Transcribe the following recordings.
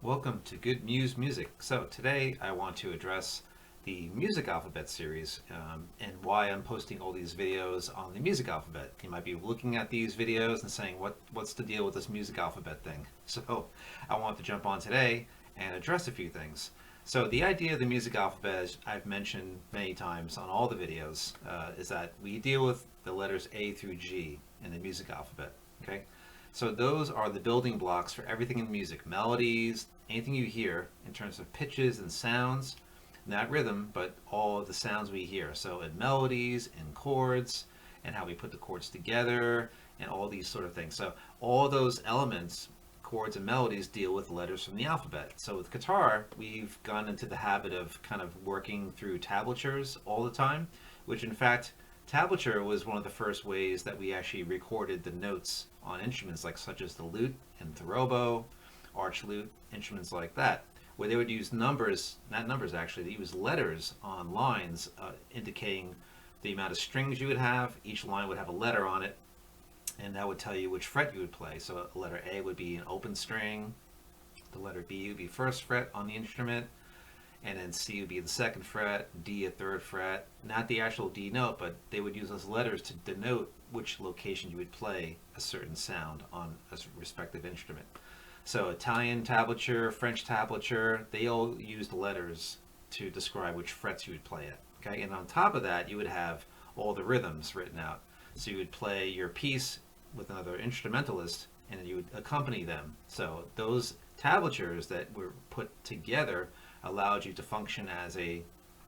Welcome to Good Muse Music. So today I want to address the music alphabet series and why I'm posting all these videos on the music alphabet. You might be looking at these videos and saying, what's the deal with this music alphabet thing? So I want to jump on today and address a few things. So the idea of the music alphabet, as I've mentioned many times on all the videos, is that we deal with the letters A through G in the music alphabet. Okay, so those are the building blocks for everything in music, melodies, anything you hear in terms of pitches and sounds, not rhythm, but all of the sounds we hear. So in melodies, in chords, and how we put the chords together, and all these sort of things. So all those elements, chords and melodies, deal with letters from the alphabet. So with guitar, we've gone into the habit of kind of working through tablatures all the time, which in fact tablature was one of the first ways that we actually recorded the notes on instruments like such as the lute and therobo, arch lute, instruments like that, where they would use numbers, not numbers actually, they use letters on lines indicating the amount of strings you would have. Each line would have a letter on it, and that would tell you which fret you would play. So letter A would be an open string, the letter B would be first fret on the instrument, and then C would be the second fret, D a third fret, not the actual D note, but they would use those letters to denote which location you would play a certain sound on a respective instrument. So Italian tablature, French tablature, they all used letters to describe which frets you would play at. Okay, and on top of that, you would have all the rhythms written out. So you would play your piece with another instrumentalist, and then you would accompany them. So those tablatures that were put together allowed you to function as a,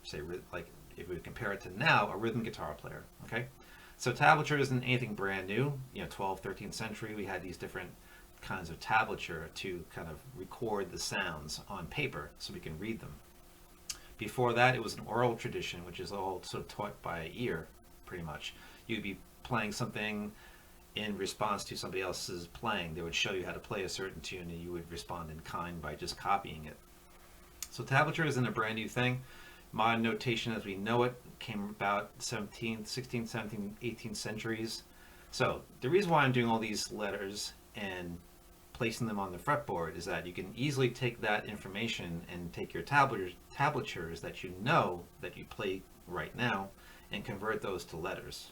say, like if we compare it to now, a rhythm guitar player. Okay, so tablature isn't anything brand new. 12th, 13th century, we had these different kinds of tablature to kind of record the sounds on paper so we can read them. Before that, it was an oral tradition, which is all sort of taught by ear, pretty much. You'd be playing something in response to somebody else's playing. They would show you how to play a certain tune, and you would respond in kind by just copying it. So tablature isn't a brand new thing. Modern notation as we know it came about 17th, 16th, 17th, 18th centuries. So the reason why I'm doing all these letters and placing them on the fretboard is that you can easily take that information and take your tablatures that you know that you play right now and convert those to letters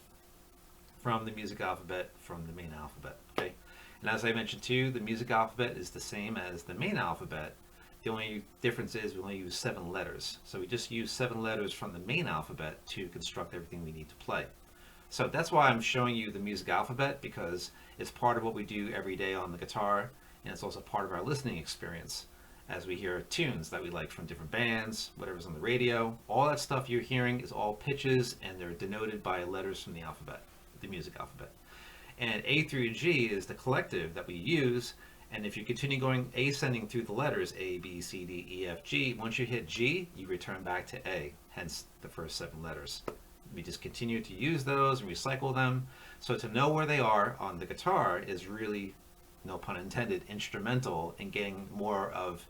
from the music alphabet, from the main alphabet. Okay, and as I mentioned too, the music alphabet is the same as the main alphabet. The only difference is we only use 7 letters. So we just use 7 letters from the main alphabet to construct everything we need to play. So that's why I'm showing you the music alphabet, because it's part of what we do every day on the guitar, and it's also part of our listening experience as we hear tunes that we like from different bands, whatever's on the radio. All that stuff you're hearing is all pitches, and they're denoted by letters from the alphabet, the music alphabet. And A through G is the collective that we use. And if you continue going ascending through the letters A, B, C, D, E, F, G, once you hit G, you return back to A, hence the first 7 letters. We just continue to use those and recycle them. So to know where they are on the guitar is really, no pun intended, instrumental in getting more of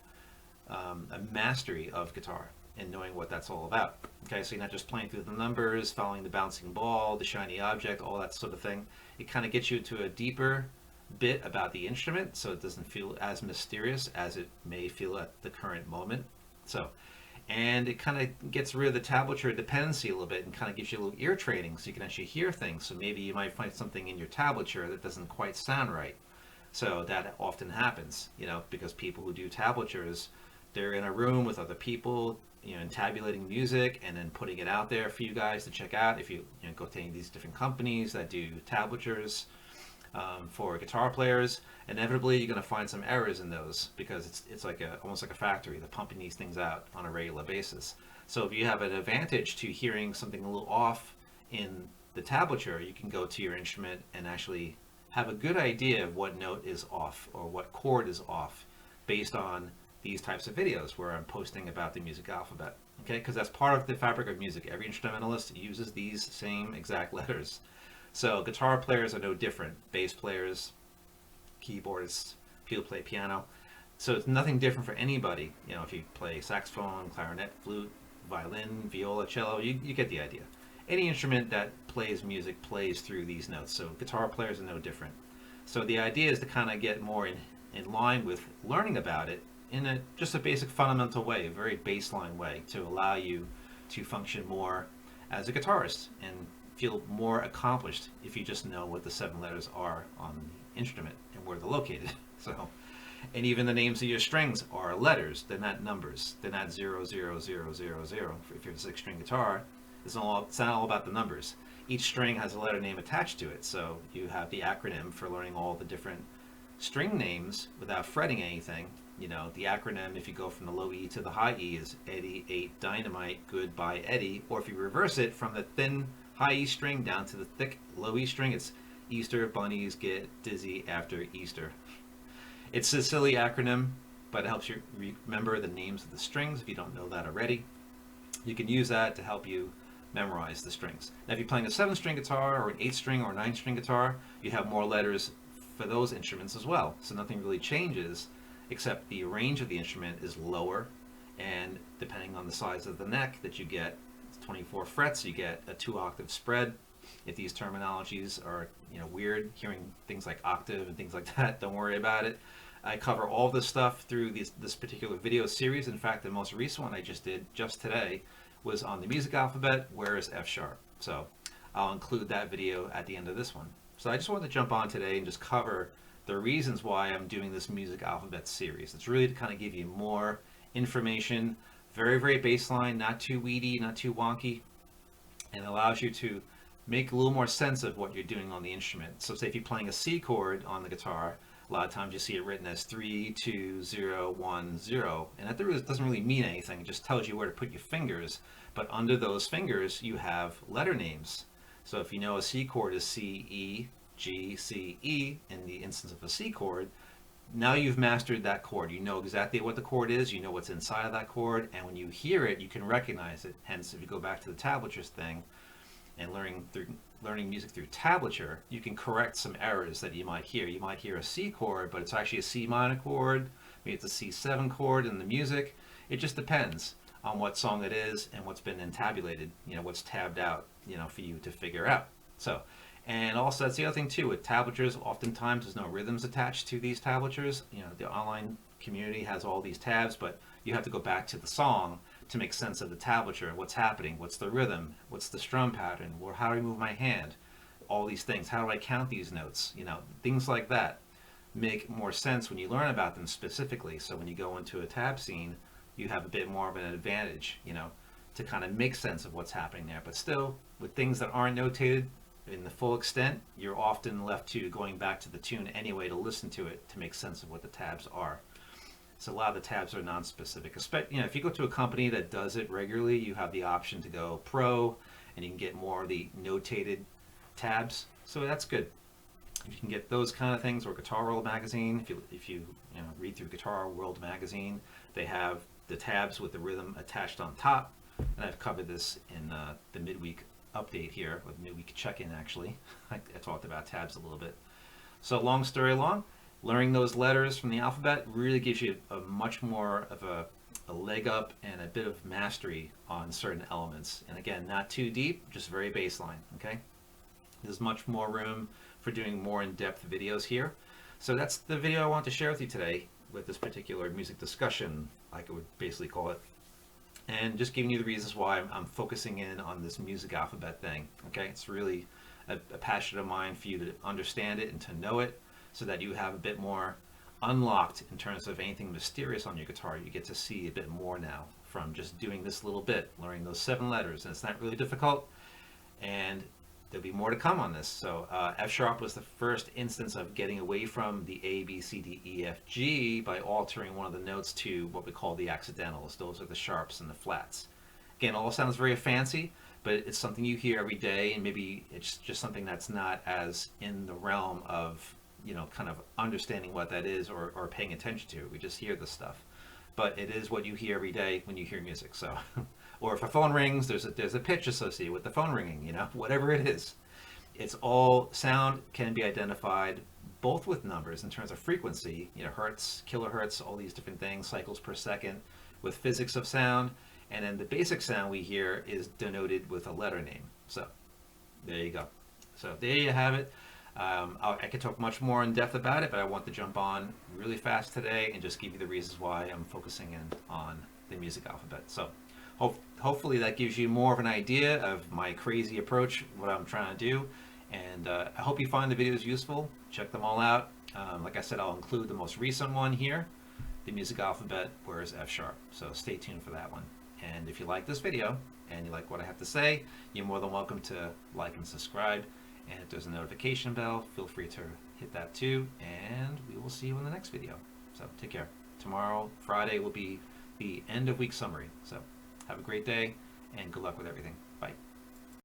a mastery of guitar and knowing what that's all about. Okay, so you're not just playing through the numbers, following the bouncing ball, the shiny object, all that sort of thing. It kind of gets you to a deeper bit about the instrument, so it doesn't feel as mysterious as it may feel at the current moment. So, and it kind of gets rid of the tablature dependency a little bit and kind of gives you a little ear training so you can actually hear things. So maybe you might find something in your tablature that doesn't quite sound right. So that often happens, because people who do tablatures, they're in a room with other people, and tabulating music and then putting it out there for you guys to check out. If you go to any of these different companies that do tablatures, for guitar players, inevitably you're going to find some errors in those, because it's like almost like a factory. They're pumping these things out on a regular basis. So if you have an advantage to hearing something a little off in the tablature, you can go to your instrument and actually have a good idea of what note is off or what chord is off based on these types of videos where I'm posting about the music alphabet. Okay, because that's part of the fabric of music. Every instrumentalist uses these same exact letters. So guitar players are no different. Bass players, keyboardists, people play piano. So it's nothing different for anybody. If you play saxophone, clarinet, flute, violin, viola, cello, you get the idea. Any instrument that plays music plays through these notes. So guitar players are no different. So the idea is to kind of get more in line with learning about it in just a basic fundamental way, a very baseline way to allow you to function more as a guitarist and feel more accomplished if you just know what the 7 letters are on the instrument and where they're located. So, and even the names of your strings are letters, they're not numbers. They're not 0, 0, 0, 0, 0. If you're a 6-string guitar, it's not all about the numbers. Each string has a letter name attached to it, so you have the acronym for learning all the different string names without fretting anything. You know, the acronym, if you go from the low E to the high E, is Eddie ate dynamite, goodbye Eddie. Or if you reverse it from the thin high E string down to the thick low E string, it's Easter bunnies get dizzy after Easter. It's a silly acronym, but it helps you remember the names of the strings if you don't know that already. You can use that to help you memorize the strings. Now, if you're playing a 7-string guitar or an 8-string or 9-string guitar, you have more letters for those instruments as well. So nothing really changes, except the range of the instrument is lower, and depending on the size of the neck that you get, 24 frets, you get a 2-octave spread. If these terminologies are weird, hearing things like octave and things like that, don't worry about it. I cover all this stuff through this particular video series. In fact, the most recent one I just did just today was on the music alphabet, where is F sharp. So I'll include that video at the end of this one. So I just wanted to jump on today and just cover the reasons why I'm doing this music alphabet series. It's really to kind of give you more information, very, very baseline, not too weedy, not too wonky, and allows you to make a little more sense of what you're doing on the instrument. So say if you're playing a C chord on the guitar, a lot of times you see it written as 3, 2, 0, 1, 0, and that doesn't really mean anything. It just tells you where to put your fingers, but under those fingers you have letter names. So if you know a C chord is C, E, G, C, E, in the instance of a C chord, now you've mastered that chord. You know exactly what the chord is, you know what's inside of that chord, and when you hear it, you can recognize it. Hence, if you go back to the tablature thing and learning music through tablature, you can correct some errors that you might hear. You might hear a C chord, but it's actually a C minor chord. Maybe it's a C7 chord in the music. It just depends on what song it is and what's been entabulated, what's tabbed out, for you to figure out. So, and also that's the other thing too, with tablatures, oftentimes there's no rhythms attached to these tablatures. The online community has all these tabs, but you have to go back to the song to make sense of the tablature. What's happening? What's the rhythm? What's the strum pattern? Or how do I move my hand? All these things. How do I count these notes? Things like that make more sense when you learn about them specifically. So when you go into a tab scene, you have a bit more of an advantage, to kind of make sense of what's happening there. But still, with things that aren't notated in the full extent, you're often left to going back to the tune anyway to listen to it to make sense of what the tabs are. So a lot of the tabs are non-specific. If you go to a company that does it regularly, you have the option to go pro, and you can get more of the notated tabs. So that's good. If you can get those kind of things, or Guitar World magazine, if you read through Guitar World magazine, they have the tabs with the rhythm attached on top. And I've covered this in the midweek update here, or midweek check-in actually. I talked about tabs a little bit. So long story long, learning those letters from the alphabet really gives you a much more of a leg up and a bit of mastery on certain elements. And again, not too deep, just very baseline, okay? There's much more room for doing more in-depth videos here. So that's the video I want to share with you today with this particular music discussion, like I would basically call it. And just giving you the reasons why I'm focusing in on this music alphabet thing, okay? It's really a passion of mine for you to understand it and to know it, so that you have a bit more unlocked in terms of anything mysterious on your guitar. You get to see a bit more now from just doing this little bit, learning those 7 letters, and it's not really difficult, and there'll be more to come on this. So F sharp was the first instance of getting away from the ABCDEFG by altering one of the notes to what we call the accidentals. Those are the sharps and the flats. Again, all sounds very fancy, but it's something you hear every day, and maybe it's just something that's not as in the realm of kind of understanding what that is, or paying attention to. We just hear this stuff, but it is what you hear every day when you hear music. So, or if a phone rings, there's a pitch associated with the phone ringing. Whatever it is, it's all sound can be identified both with numbers in terms of frequency, hertz, kilohertz, all these different things, cycles per second, with physics of sound, and then the basic sound we hear is denoted with a letter name. So there you go. So there you have it. I could talk much more in depth about it, but I want to jump on really fast today and just give you the reasons why I'm focusing in on the music alphabet. So hopefully that gives you more of an idea of my crazy approach, what I'm trying to do. And I hope you find the videos useful. Check them all out. Like I said, I'll include the most recent one here, the music alphabet, where's F sharp. So stay tuned for that one. And if you like this video and you like what I have to say, you're more than welcome to like and subscribe. And if there's a notification bell, feel free to hit that too. And we will see you in the next video. So take care. Tomorrow, Friday, will be the end of week summary. So have a great day and good luck with everything. Bye.